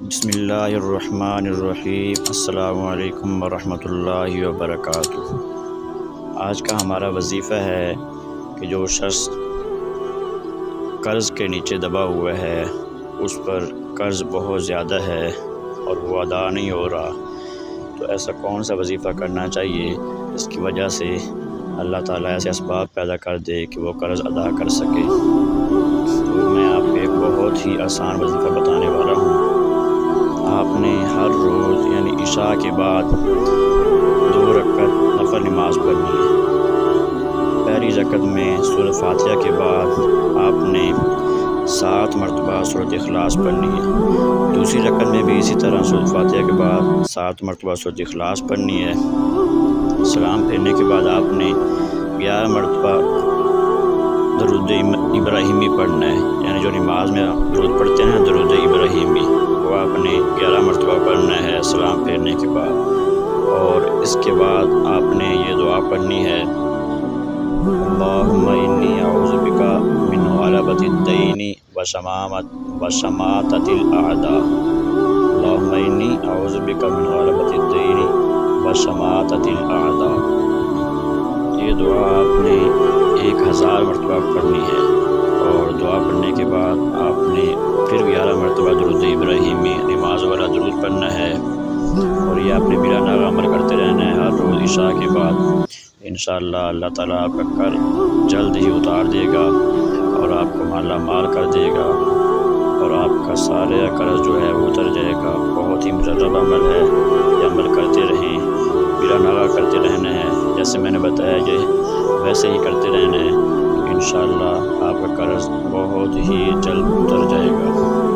بسم اللہ الرحمن الرحیم۔ السلام علیکم ورحمۃ اللہ وبرکاتہ۔ آج کا ہمارا وظیفہ ہے کہ جو شخص قرض کے نیچے دبا ہوا ہے، اس پر قرض بہت زیادہ ہے اور وہ ادا نہیں ہو رہا، تو ایسا کون سا وظیفہ کرنا چاہیے جس کی وجہ سے اللہ تعالیٰ ایسے اسباب پیدا کر دے کہ وہ قرض ادا کر سکے۔ تو میں آپ کو ایک بہت ہی آسان وظیفہ بتانے والا ہوں۔ آپ نے ہر روز یعنی عشاء کے بعد 2 رکعت نفل نماز پڑھنی ہے۔ پہلی رکعت میں سورۃ فاتحہ کے بعد آپ نے 7 مرتبہ سورۃ اخلاص پڑھنی ہے۔ دوسری رکعت میں بھی اسی طرح سورۃ فاتحہ کے بعد 7 مرتبہ سورۃ اخلاص پڑھنی ہے۔ سلام پھیرنے کے بعد آپ نے 11 مرتبہ درود ابراہیمی پڑھنا ہے، یعنی جو نماز میں درود پڑھتے ہیں درود ابراہیمی، وہ آپ نے 11 مرتبہ پڑھنا ہے سلام پھیرنے کے بعد۔ اور اس کے بعد آپ نے یہ دعا پڑھنی ہے، اللہم انی اعوذ بک من غلبۃ الدین وشماتۃ الاعداء، اللہم انی اعوذ بک من غلبۃ الدین وشماتۃ الاعداء۔ یہ دعا آپ نے 1000 مرتبہ پڑھنی ہے، اور دعا پڑھنے کے بعد آپ نے پھر 11 مرتبہ درود ابراہیمی نماز والا درود پڑھنا ہے، اور یہ آپ نے بلا ناغہ عمل کرتے رہنا ہے ہر روز عشاء کے بعد۔ انشاءاللہ اللہ تعالیٰ آپ کا قرض جلد ہی اتار دے گا اور آپ کو مالا مال کر دے گا، اور آپ کا سارا قرض جو ہے وہ اتر جائے گا۔ بہت ہی مجرب عمل ہے، یہ عمل کرتے رہیں، بلا ناغہ کرتے رہنا ہے، جیسے میں نے بتایا یہ ویسے ہی کرتے رہنا ہے۔ انشاءاللہ آپ کا قرض بہت ہی جلد اتر جائے گا۔